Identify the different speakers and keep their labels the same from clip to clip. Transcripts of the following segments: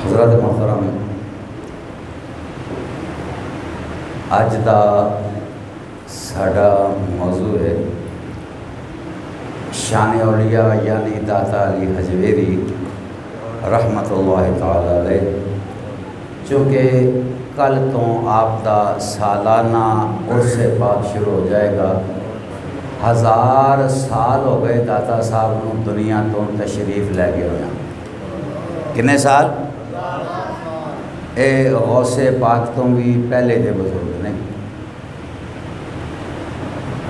Speaker 1: حضرت محترم، اج دا ساڈا موضوع ہے شان اولیاء یعنی داتا علی حجویری رحمت اللہ تعالی علیہ۔ چونکہ کل تو آپ دا سالانہ عرس پاک شروع ہو جائے گا۔ 1000 سال ہو گئے داتا صاحب نو دنیا تو تشریف لے گئے ہوئے ہیں۔ کنے سال؟ اے غوث پاک تو بھی پہلے دے بزرگ نے۔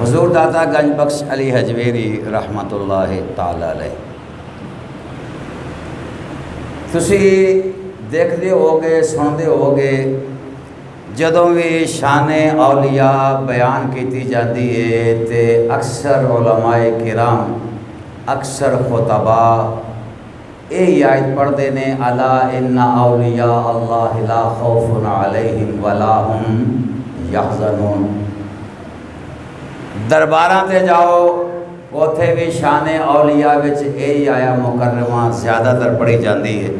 Speaker 1: حضور داتا گنج بخش علی حجویری رحمت اللہ تعالی علیہ، تسی دیکھتے ہوگے سنتے ہوگے جدوں بھی شان اولیاء بیان کیتی جاتی ہے تے اکثر علماء کرام، اکثر خطبا یہ آیت پڑھتے ہیں الا ان اولیاء اللہ لا خوف علیہم ولا هم یحزنون۔ درباراں تے جاؤ اوتھے بھی شان اولیاء وچ یہ آیا مکرمہ زیادہ تر پڑھی جاتی ہے۔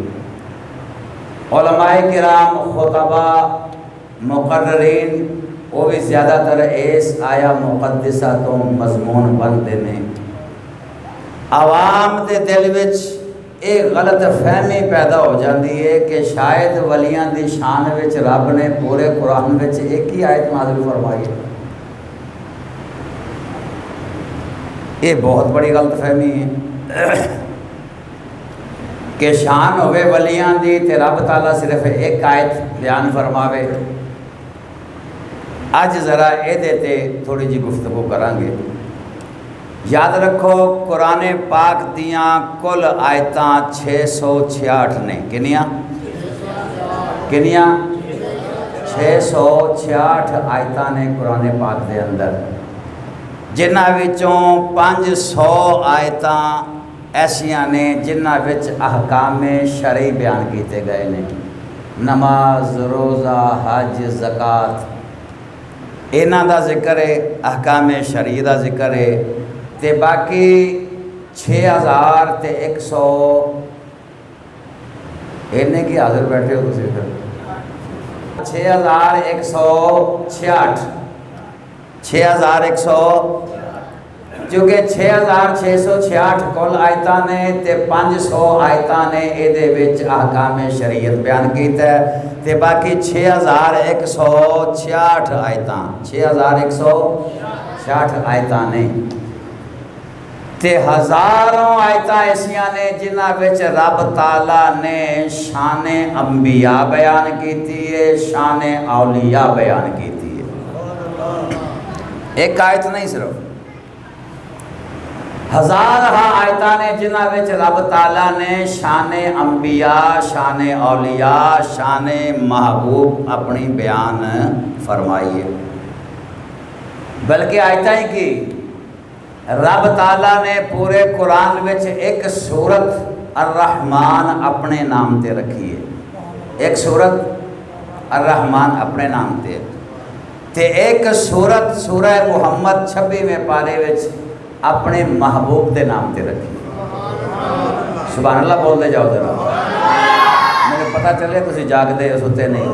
Speaker 1: علماء کرام، خطبا، مقررین وہ بھی زیادہ تر اس آیا مقدسہ تو مضمون بنتے ہیں۔ عوام دے دل وچ ایک غلط فہمی پیدا ہو جاتی ہے کہ شاید ولیاں دی شان وچ رب نے پورے قرآن وچ ایک ہی آیت نازل فرمائی ہے۔ یہ بہت بڑی غلط فہمی ہے کہ شان ہوئے ولیاں دی تے رب تعالیٰ صرف ایک آیت بیان فرماوے۔ اج ذرا اے دیتے تھوڑی جی گفتگو کریں گے۔ یاد رکھو قرآن پاک دیاں کل آیتاں 666 نے۔ کنیاں 666 آیتاں نے قرآن پاک دے اندر، جنہ وچوں 500 آیتاں ایسیاں نے جنہ وچ احکام شرعی بیان کیتے گئے نے۔ نماز، روزہ، حج، زکوٰۃ، انہاں دا ذکر ہے، احکام شرعی دا ذکر ہے۔ تے باقی 6100 انہیں کی حاضر بیٹھے ہو تسی پھر 6166 چونکہ 6666 کل آیتاں نے تے 500 آیتاں نے ایدے وچ احکام شریعت بیان کیتا ہے تے باقی 6166 آیتاں 6166 آیتاں نے تے ہزاروں آیتاں ایسیاں نے جنہ وچ رب تعالیٰ نے شان انبیاء بیان کیتی ہے، شان اولیاء بیان کیتی ہے۔ ایک آیت نہیں، صرف ہزارہ آیتاں نے جنہ وچ رب تعالیٰ نے شان انبیاء، شان اولیاء، شان محبوب اپنی بیان فرمائی ہے۔ بلکہ آیتاں ہی کی رب تعالیٰ نے پورے قرآن وچ ایک سورت الرحمن اپنے نام تے رکھی ہے۔ ایک سورت الرحمن اپنے نام تے ایک سورت سورہ محمد 26ویں پارے وچ اپنے محبوب دے نام تے رکھی۔ سبحان اللہ بول دے جاؤ ذرا، مجھے پتہ چلے تسی جاگدے سوتے نہیں،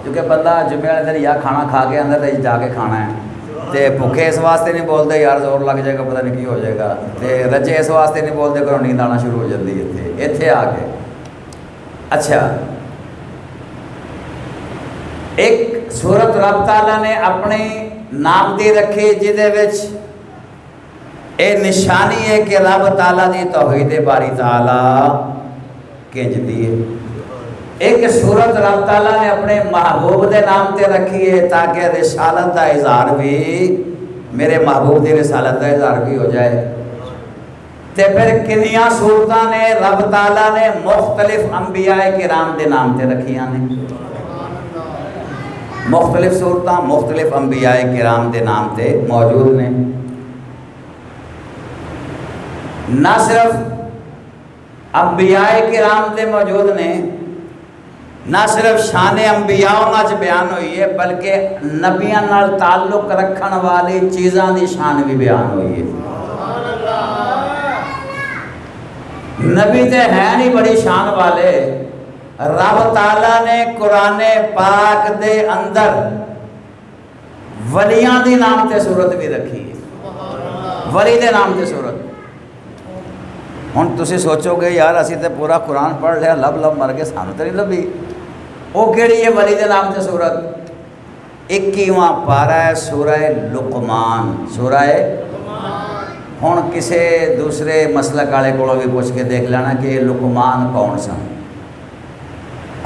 Speaker 1: کیونکہ بندہ جمعے والے دن یا کھانا کھا کے اندر تے جا کے کھانا ہے تے بھوکے اس واسطے نہیں بولتے یار زور لگ جائے گا پتہ نہیں کی ہو جائے گا، تے رجے اس واسطے نہیں بولتے کہ نیند آنا شروع ہو جاتی ہے اتنے آ کے۔ اچھا، ایک سورت رب تعالیٰ نے اپنے نام دی رکھی جدے وچ اے نشانی ہے کہ رب تعالیٰ دی توحید باری تعالیٰ کنج دی ہے۔ ایک سورت رب تعالیٰ نے اپنے محبوب دے نام تے رکھی ہے تاکہ رسالت دا اظہار بھی، میرے محبوب دی رسالت دا اظہار بھی ہو جائے۔ تے پھر کنیاں صورتاں نے رب تعالیٰ نے مختلف انبیاء کرام دے نام تے رکھیاں نے۔ مختلف صورتاں مختلف انبیاء کرام دے نام تے موجود نے۔ نہ صرف انبیاء کرام تے موجود نے، نہ صرف شان انبیاء ناچ بیان ہوئی ہے بلکہ نبیاں نال تعلق رکھن والی چیزاں دی شان بھی بیان ہوئی ہے۔ نبی تے ہیں نہیں بڑی شان والے، رب تعالیٰ نے قرآن پاک دے اندر ولیاں دی نام تے صورت بھی رکھی ہے، ولی دے نام تے صورت۔ ہن تسی سوچو گے یار اسی تے پورا قرآن پڑھ لیا، لب لب مر کے سانو تے نہیں لبھی، وہ کیڑی ہے ولی دے نام تے صورت؟ 21واں پارہ ہے سورہ لقمان، سورہ ہن کسے دوسرے مسلک والے کولوں بھی پوچھ کے دیکھ لینا کہ لقمان کون سن۔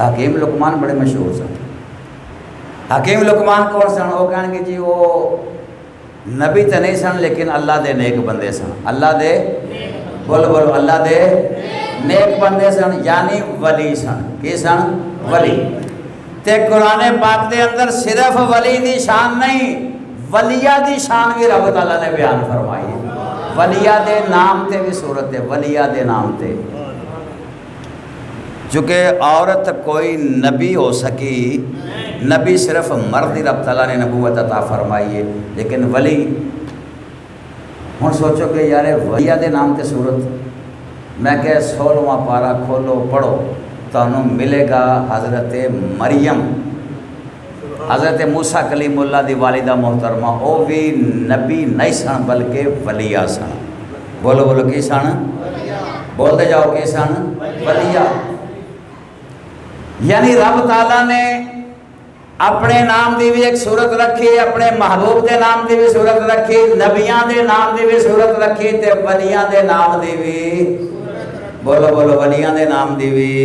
Speaker 1: حکیم لقمان بڑے مشہور سن۔ حکیم لقمان کون سن؟ وہ کہن گے جی وہ نبی تو نہیں سن لیکن اللہ دے نیک بندے سن، اللہ دے بولو بولو اللہ دے نیک بندے سن، یعنی ولی سن۔ کی سن؟ ولی۔ تے قرآن پاک دے اندر صرف ولی دی شان نہیں، ولیہ دی شان بھی رب تعالیٰ نے بیان فرمائی ہے۔ ولیہ دے نام تے بھی صورت ہے، ولیہ دے نام تے۔ چونکہ عورت کوئی نبی ہو سکی، نبی صرف مرد ہی رب تعالیٰ نے نبوت عطا فرمائی ہے، لیکن ولی ہن سوچو کہ یار ولیہ دے نام تے صورت، میں کہ 16واں پارہ کھولو پڑھو تانوں ملے گا حضرت مریم، حضرت موسیٰ کلیم اللہ دی والدہ محترمہ، وہ بھی نبی نہیں سن بلکہ ولیہ سن۔ بولو بولو کی سن؟ بولتے جاؤ کی سن؟ ولیہ۔ یعنی رب تعالیٰ نے اپنے نام دی بھی ایک صورت رکھی، اپنے محبوب دے نام دی بھی صورت رکھی، نبیاں دے نام دی بھی صورت رکھی، تے ولیاں دے نام دی بھی، بولو بولو ولیاں دے نام دی بھی،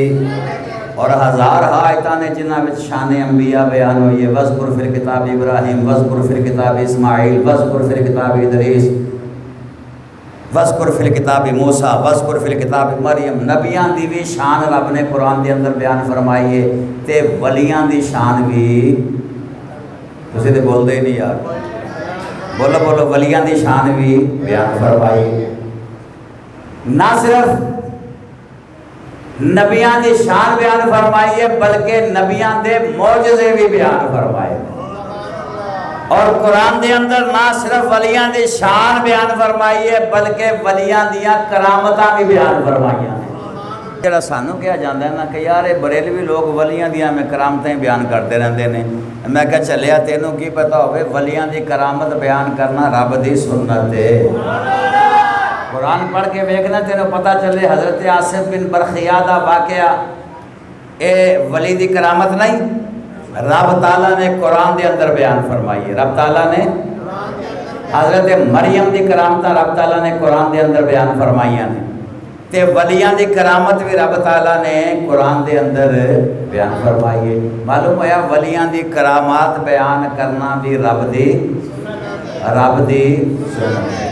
Speaker 1: اور ہزار آیتاں نے جنہاں وچ شان انبیاء بیان ہوئی ہے۔ وذکر فی الکتاب ابراہیم، وذکر فی الکتاب اسماعیل، وذکر فی الکتاب ادریس، وذکر فی الکتاب موسیٰ، وذکر فی الکتاب مریم۔ نبیاں دی بھی شان رب نے قرآن دے اندر بیان فرمائی ہے، تے ولیاں دی شان بھی تسی تے بول دے نہیں یار، بولو بولو ولیاں دی شان بھی بیان فرمائی ہے۔ نہ صرف نبیاں دی شان بیان فرمائی ہے بلکہ نبیاں دے معجزے بھی بیان فرمائے، اور قرآن دے اندر نہ صرف ولیاں دی شان بیان فرمائی ہے بلکہ ولیاں دیاں کرامتاں بھی بیان فرمائی ہیں۔ جڑا سانوں کہا جاندہ ہے نا کہ یار بریلوی لوگ ولیاں دیاں میں کرامتیں بیان کرتے رہندے نے، میں کہا چلیا تینوں کی پتہ ہوئے ولیاں دی کرامت بیان کرنا رب دی سنت ہے۔ قرآن پڑھ کے ویکھنا تینوں پتہ چلے حضرت آصف بن برخیہ دا واقعہ اے ولی دی کرامت نہیں، رب تعالیٰ نے قرآن دے اندر بیان فرمائی ہے۔ رب تعالیٰ نے حضرت مریم دی کرامتاں رب تعالیٰ نے قرآن دے اندر بیان فرمائیاں نے، تے ولیاں دی کرامت بھی رب تعالیٰ نے قرآن دے اندر بیان فرمائی ہے۔ معلوم ہوا ولیاں دی کرامات بیان کرنا بھی رب دی سنت ہے۔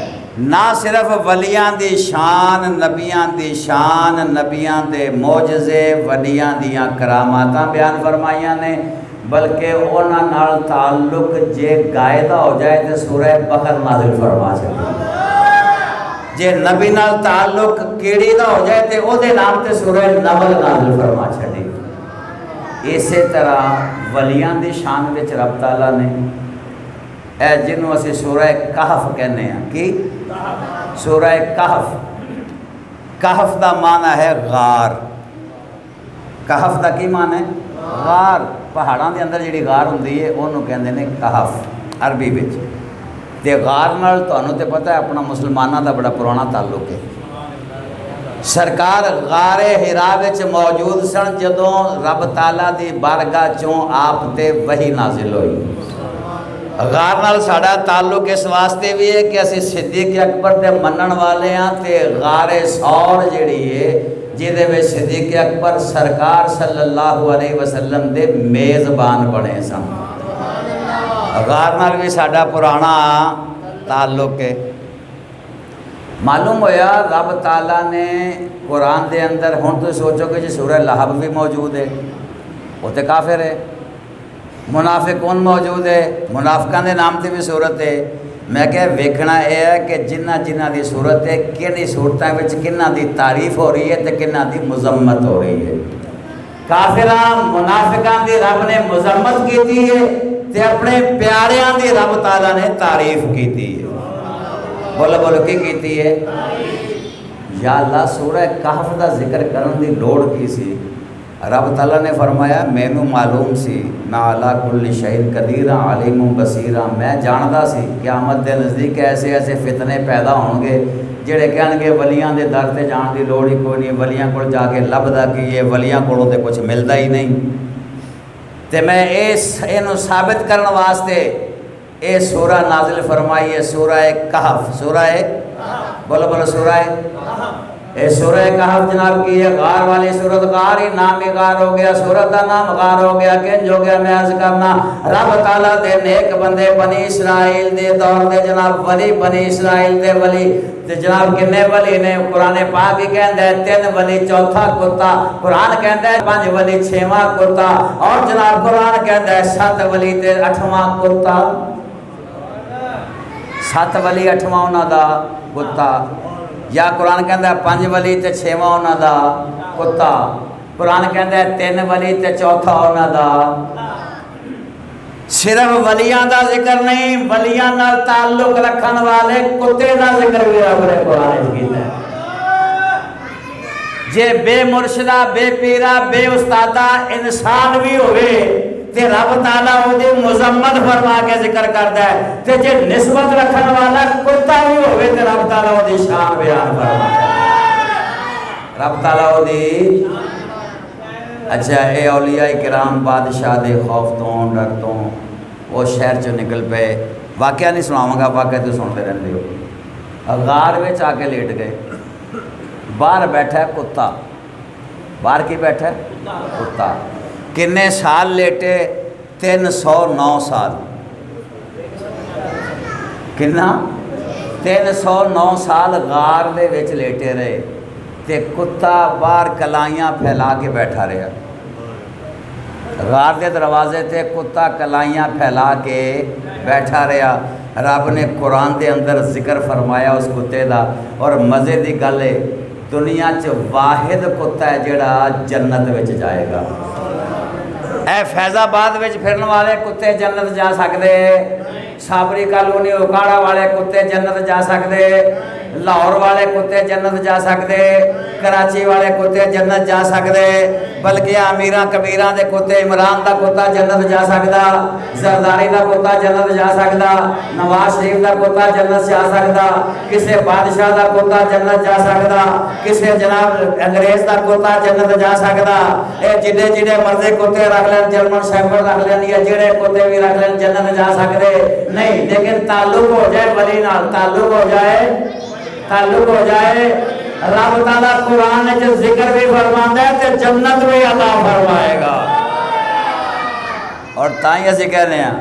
Speaker 1: نہ صرف ولیاں دی شان، نبیاں دی شان، نبیاں دے معجزے، ولیاں دیاں کراماتاں بیان فرمائیاں نے، بلکہ انہاں نال تعلق جے قاعدہ ہو جائے تو سورہ بقرہ نازل فرما سکے، جے نبی نال تعلق کیڑی دا ہو جائے تو او دے نام تے سورہ نمل نازل فرما چھڑی۔ اسی طرح ولیاں دی شان وچ رب تعالیٰ نے اے جنوں اسی سورہ کہف کہنے ہیں، کی سورہ کہف، کہف دا معنی ہے غار۔ کہف دا کی معنی ہے؟ غار۔ پہاڑاں دے اندر جڑی غار ہوندی ہے انہوں کہندے نے کہف عربی وچ۔ تے غار نال تانوں تے پتہ ہے اپنا مسلماناں دا بڑا پرانا تعلق ہے۔ سرکار غار حرا وچ موجود سن جدوں رب تعالیٰ دی بارگاہ چوں آپ تے وحی نازل ہوئی۔ غار نال ساڈا تعلق اس واسطے بھی ہے کہ اسی صدیق اکبر دے منن والے ہاں، تے غار سور جڑی ہے جہدے وچ صدیق اکبر سرکار صلی اللہ علیہ وسلم دے میزبان بنے سن۔ غار نال بھی ساڈا پرانا تعلق ہے۔ معلوم ہوا رب تعالیٰ نے قرآن دے اندر ہن تو سوچو کہ جی سورہ لہب بھی موجود ہے، وہ تے کافر ہے۔ منافقون موجود ہے، منافقان دے نام تے بھی صورت ہے۔ میں کہ ویکھنا یہ ہے کہ جنہ دی صورت ہے کنی صورتیں وچ کنہ دی تعریف ہو رہی ہے تے کنہ دی مذمت ہو رہی ہے۔ کافران منافقان دی رب نے مذمت کیتی ہے تے اپنے پیاریاں دی رب تعالیٰ نے تعریف کیتی ہے۔ بولو بولو کی کیتی ہے؟ یا اللہ سورہ کہف دا ذکر کرن دی لوڑ کی سی؟ رب تعالیٰ نے فرمایا مینوں معلوم سی میں علی کل شیء قدیر علیم بصیر، میں جاندا سی قیامت دے نزدیک ایسے ایسے فتنے پیدا ہون گے جڑے کہن گے ولیاں دے در تے جان دی لوڑ ہی کوئی نہیں، ولیاں کول جا کے لبدا کی یہ ولیاں کولوں تے کچھ ملدا ہی نہیں۔ تے میں اینوں ثابت کرن واسطے اے سورہ نازل فرمائی ہے، سورہ کہف، سورہ بولو بولو سورہ اے سورہ کہف جناب کی ہے غار والی سورت، غار ہی نام ہی غار ہو گیا، سورت کا نام غار ہو گیا، کنج ہو گیا میں عرض کرنا رب تعالیٰ دے نیک بندے بنی اسرائیل دے دور دے جناب ولی، بنی اسرائیل دے ولی تے جناب کنے ولی نے قرآن پاک ہی کہندا ہے 3 ولی چوتھا کتا، قرآن کہندا ہے 5 ولی 6واں کتا، اور جناب قرآن کہندا ہے 7 ولی تے 8واں کتا، 7 ولی 8واں انہاں دا کتا، یا قرآن کہندا ہے 5 ولی تے 6واں انہاں دا کتا، قرآن کہندا ہے 3 ولی تے چوتھا انہاں دا۔ صرف ولیاں دا ذکر نہیں، ولیاں نال تعلق رکھن والے کتے دا ذکر بھی رب نے قرآن وچ کیتا ہے۔ جے بے مرشدہ بے پیرا بے استادہ انسان بھی ہوئے تے رب تعالیٰ وہ دی مذمت فرما کے ذکر کرتا ہے، تے جے نسبت رکھن والا کتا بھی ہوئے تے رب تعالیٰ وہ دی شان بیان فرما ہے، رب تعالیٰ وہ دی۔ اچھا اے اولیاء کرام بادشاہ دے خوف تو ڈر تو وہ شہر چو نکل پے، واقعہ نہیں سناواں گا، واقعہ تو سنتے رہندے ہو۔ غار وچ آ کے لیٹ گئے، باہر بیٹھا ہے کتا، باہر کی بیٹھا ہے کتا، کنے سال لیٹے 309 سال، کنا 309 سال غار دے وچ لیٹے رہے تے کتا باہر کلائیاں پھیلا کے بیٹھا رہا، غار دے دروازے تے کتا کلائیاں پھیلا کے بیٹھا رہا۔ رب نے قرآن دے اندر ذکر فرمایا اس کتے دا، اور مزے دی گل ہے دنیا چ واحد کتا ہے جڑا جنت وچ جائے گا۔ اے فیض آباد وچ پھرن والے کتے جنت جا سکدے، صابری کالونی اوکاڑا والے کتے جنت جا سکدے، لاہور والے کتے جنت جا سکدے، کراچی والے کتے جنت جا سکدے، بلکہ امیراں کبیراں دے کتے، عمران دا کتا جنت جا سکدا، زرداری دا کتا جنت جا سکدا، نواز شریف دا کتا جنت جا سکدا، کسے بادشاہ دا کتا جنت جا سکدا، کسے جناب انگریز دا کتا جنت جا سکدا۔ اے جڑے جڑے مرضی کتے رکھ لین، جرمن شیپرڈ رکھ لین، یا جڑے کتے بھی رکھ لین جنت جا سکدے نہیں، لیکن تعلق ہو جائے ولی نال، تعلق ہو جائے، تعلق ہو جائے۔ رب تعالیٰ قرآن جو ذکر بھی فرماندا ہے تے جنت بھی عطا فرمائے گا، اور تائیں ایسے کہہ رہے ہیں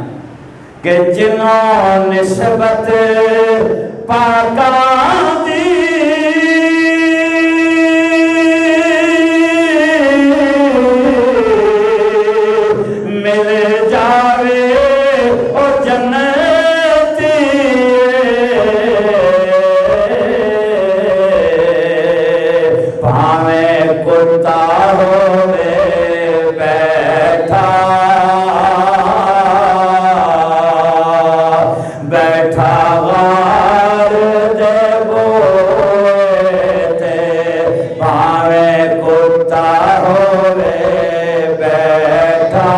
Speaker 1: کہ جنہوں نسبت پاکاں دی مل جاوے او جنتی، پاویں کتا ہووے بیٹھا بیٹھا غار دے بوئے تے، پاویں کتا ہووے بیٹھا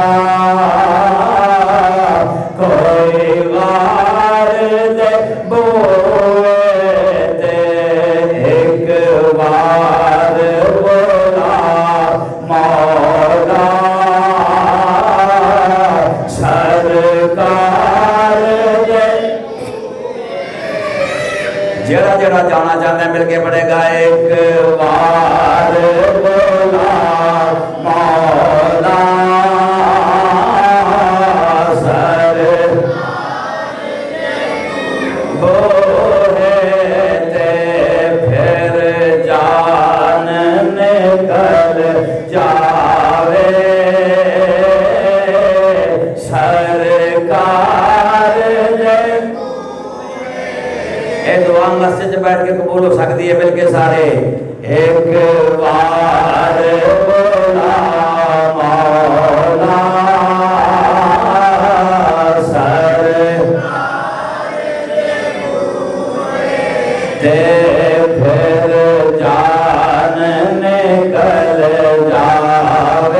Speaker 1: کوئی غار دے بوئے تے، ایک بار بولا مولا سرکار دے، جڑا جڑا جانا چاہتا ہے مل کے پڑھے گا، ایک بار بولا مولا سر بوئے تے، پھر جان نکل جاوے سرکار دے۔ اے دعا مسجد بیٹھ کے قبول ہو سکتی ہے، مل کے سارے ایک بار بولا مولا سر تے، پھر جان نکل جاوے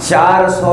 Speaker 1: 400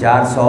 Speaker 1: 400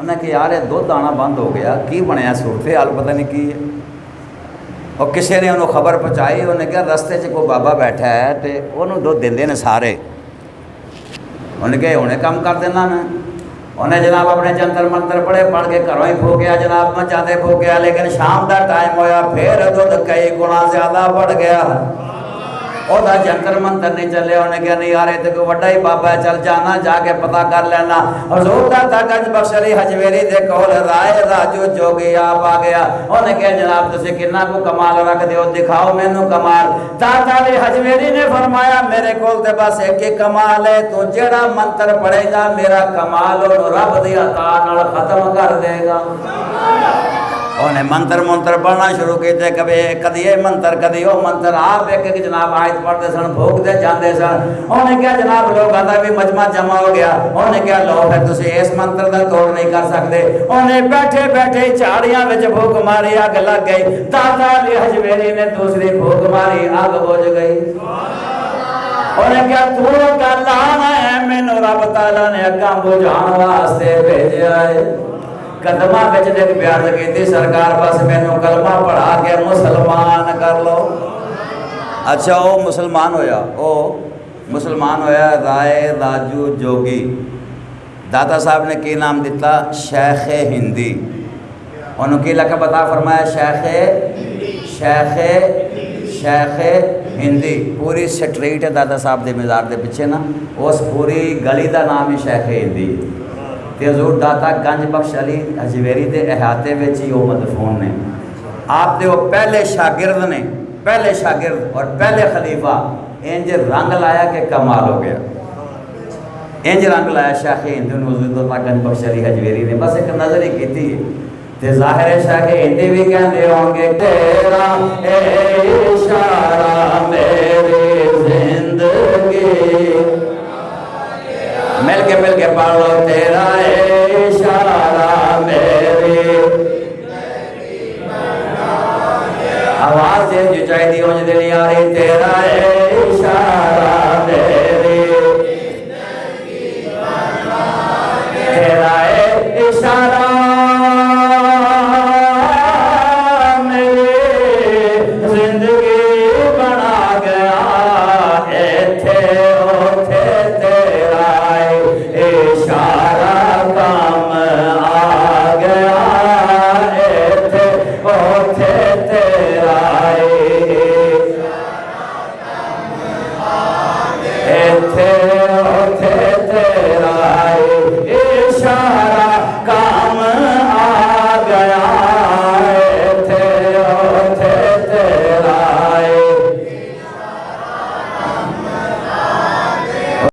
Speaker 1: انہیں کہ یار یہ دودھ آنا بند ہو گیا کی بنیا صورت حال پتہ نہیں کی ہے. اور کسی نے انہوں خبر پہنچائی انہیں کہا رستے کوئی بابا بیٹھا ہے تو انہوں دودھ دے نے سارے. انہیں کہ انہیں کم کر دینا میں. انہیں جناب اپنے جنتر منتر پڑھ کے گھروں ہی پھوکیا جناب مچھاں تے پھوکیا لیکن شام دا ٹائم ہویا پھر دودھ کئی گنا زیادہ بڑھ گیا. وہ جنتر منتر نہیں چلے. انہیں کہا نہیں یار یہ تو کوئی وڈا ہی بابا ہے چل جانا جا کے پتہ کر لینا. حضور داتا گنج بخش علی حجویری دے کول رائے راجو جوگی آپ آ گیا. انہیں کہا جناب تسی کنا کو کمال رکھ دیو دکھاؤ مینوں کمال. داتا علی حجویری نے فرمایا میرے کول تے بس ایک ہی کمال ہے تو جڑا منتر پڑھے گا میرا کمال انہوں رب دی عطا نال ختم کر دے گا. انہیں منتر پڑھنا شروع کیتے کدی یہ منتر کدی وہ منتر آپ ایک ایک جناب آیت پڑھتے سن بھوکتے جاندے سن. انہیں کیا جناب لوگ آتا بھی مجمع جمع ہو گیا. انہیں کیا لو پھر تسی اس منتر دا توڑ نہیں کر سکتے. انہیں بیٹھے بیٹھے جھاڑیاں وچ بھوک ماری اگ لگ گئی. داتا علی حجویری نے دوسری بھوک ماری اگ بجھ گئی. انہیں کیا تو گل آنا ہے مینوں رب تعالیٰ نے اگاں بجھان واسطے بھیجا ہے. قدمہ بچ دیکھ پیار کی سرکار بس مینوں کلمہ پڑھا کے مسلمان کر لو. اچھا وہ مسلمان ہویا رائے راجو جوگی. داتا صاحب نے کی نام دیتا شیخ ہندی. انہوں کی لقب عطا فرمایا شیخ ہندی. پوری سٹریٹ ہے داتا صاحب دے مزار دے پیچھے نا اس پوری گلی دا نام ہی شیخ ہندی. حضور داتا گنج بخش علی حجویری دے احاطے وچ ہی وہ مدفون نے. آپ دے وہ پہلے شاگرد اور پہلے خلیفہ انج رنگ لایا کہ کمال ہو گیا. انج رنگ لایا شیخ ہندی نے حضور داتا گنج بخش علی حجویری نے بس ایک نظر ہی کیتی تے ظاہر ہے شیخ ہندی بھی کہندے ہوں گے تیرا اشارہ میری زندگی. مل کے پڑھ لو تیرا اشارہ میری آواز جو چاہیے دی ہو جدے نہیں آ رہی. تیرا